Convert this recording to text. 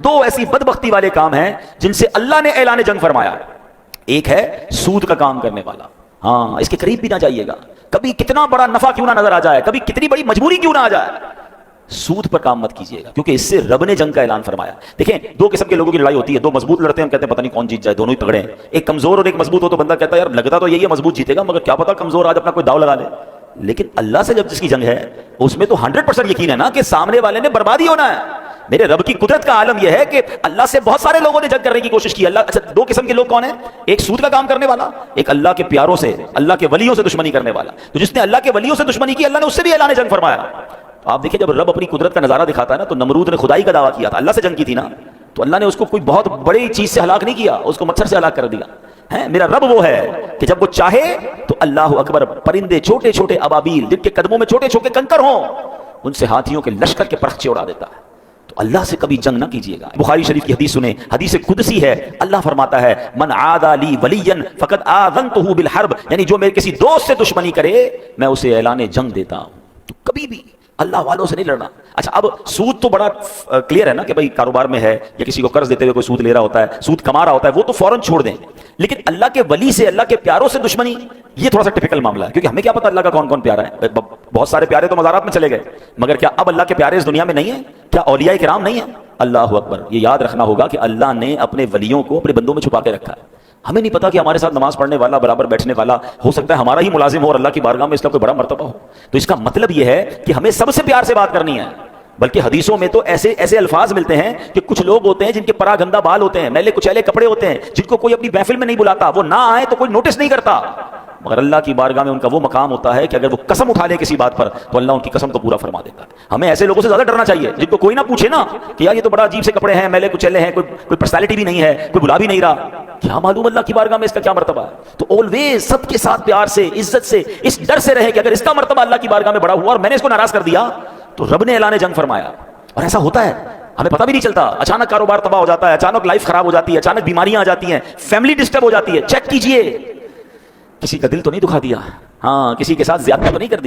دو ایسی بدبختی والے کام ہیں جن سے اللہ نے اعلان جنگ فرمایا. ایک ہے سود کا کام کرنے والا. ہاں اس کے قریب بھی نہ جائیے گا. کبھی کتنا بڑا نفع کیوں نہ نظر آ جائے, کبھی کتنی بڑی مجبوری کیوں نہ آ جائے, سود پر کام مت کیجیے گا, کیونکہ اس سے رب نے جنگ کا اعلان فرمایا. دیکھیں دو قسم کے لوگوں کی لڑائی ہوتی ہے. دو مضبوط لڑتے ہیں, ہم کہتے ہیں پتہ نہیں کون جیت جائے, دونوں ہی تگڑے ہیں. ایک کمزور اور ایک مضبوط ہو تو بندہ کہتا ہے یار لگتا تو یہی ہے مضبوط جیتے گا, مگر کیا پتا کمزور آج اپنا کوئی داؤ لگا لے. لیکن اللہ سے جب جس کی جنگ ہے اس میں تو 100% یقین ہے نا کہ سامنے والے نے بربادی ہونا ہے. میرے رب کی قدرت کا عالم یہ ہے کہ اللہ سے بہت سارے لوگوں نے جنگ کرنے کی کوشش کی. اللہ اچھا دو قسم کے لوگ کون ہیں, ایک سود کا کام کرنے والا, ایک اللہ کے پیاروں سے اللہ کے ولیوں سے دشمنی کرنے والا. تو جس نے اللہ کے ولیوں سے دشمنی کی اللہ نے اس سے بھی اعلان جنگ فرمایا. آپ دیکھیں جب رب اپنی قدرت کا نظارہ دکھاتا ہے نا, تو نمرود نے خدائی کا دعویٰ کیا تھا, اللہ سے جنگ کی تھی نا, تو اللہ نے اس کو کوئی بہت بڑی چیز سے ہلاک نہیں کیا, اس کو مچھر سے ہلاک کر دیا. میرا رب وہ ہے کہ جب وہ چاہے تو اللہ اکبر پرندے چھوٹے چھوٹے ابابیل جن کے قدموں میں چھوٹے چھوٹے کنکر ہوں ان سے ہاتھیوں کے لشکر کے پرخچے اڑا دیتا ہے. تو اللہ سے کبھی جنگ نہ کیجیے گا. بخاری شریف کی حدیث سنیں, حدیث قدسی ہے. اللہ فرماتا ہے من عادى لي وليا فقد آذنته بالحرب, یعنی جو میرے کسی دوست سے دشمنی کرے میں اسے اعلان جنگ دیتا ہوں. تو کبھی بھی اللہ والوں سے نہیں لڑنا. اچھا اب سود تو بڑا کلیئر ہے نا کہ بھائی کاروبار میں ہے یا کسی کو قرض دیتے ہوئے کوئی سود لے رہا ہوتا ہے, سود کما رہا ہوتا ہے, وہ تو فوراً چھوڑ دیں. لیکن اللہ کے ولی سے اللہ کے پیاروں سے دشمنی, یہ تھوڑا سا ٹپیکل معاملہ ہے, کیونکہ ہمیں کیا پتا اللہ کا کون کون پیارا ہے. بہت سارے پیارے تو مزارات میں چلے گئے, مگر کیا اب اللہ کے پیارے اس دنیا میں نہیں ہیں؟ کیا اولیاء کرام نہیں ہیں؟ اللہ اکبر. یہ یاد رکھنا ہوگا کہ اللہ نے اپنے ولیوں کو اپنے بندوں میں چھپا کے رکھا ہے. ہمیں نہیں پتا کہ ہمارے ساتھ نماز پڑھنے والا, برابر بیٹھنے والا ہو سکتا ہے ہمارا ہی ملازم ہو اور اللہ کی بارگاہ میں اس کا کوئی بڑا مرتبہ ہو. تو اس کا مطلب یہ ہے کہ ہمیں سب سے پیار سے بات کرنی ہے. بلکہ حدیثوں میں تو ایسے ایسے الفاظ ملتے ہیں کہ کچھ لوگ ہوتے ہیں جن کے پرا گندہ بال ہوتے ہیں, میلے کچیلے کپڑے ہوتے ہیں, جن کو کوئی اپنی محفل میں نہیں بلاتا, وہ نہ آئے تو کوئی نوٹس نہیں کرتا, مگر اللہ کی بارگاہ میں ان کا وہ مقام ہوتا ہے کہ اگر وہ قسم اٹھا لے کسی بات پر تو اللہ ان کی قسم کو پورا فرما دیتا ہے. ہمیں ایسے لوگوں سے زیادہ ڈرنا چاہیے جن کو کوئی نہ پوچھے نا کہ یار یہ تو بڑا عجیب سے کپڑے ہیں, میلے کچیلے ہیں, کوئی پرسنالٹی بھی نہیں ہے, کوئی بلا بھی نہیں رہا, کیا معلوم اللہ کی بارگاہ میں اس کا کیا مرتبہ ہے. تو آلویز سب کے ساتھ پیار سے, عزت سے, اس ڈر سے رہے کہ اگر اس کا مرتبہ اللہ کی بارگاہ میں بڑا ہوا اور میں نے اس کو ناراض کر دیا تو رب نے اعلان جنگ فرمایا. اور ایسا ہوتا ہے, ہمیں پتہ بھی نہیں چلتا, اچانک کاروبار تباہ ہو جاتا ہے, اچانک لائف خراب ہو جاتی ہے, اچانک بیماریاں آ جاتی ہیں, فیملی ڈسٹرب ہو جاتی ہے. چیک کیجئے کسی کا دل تو نہیں دکھا دیا, ہاں کسی کے ساتھ زیادتی تو نہیں کر دی.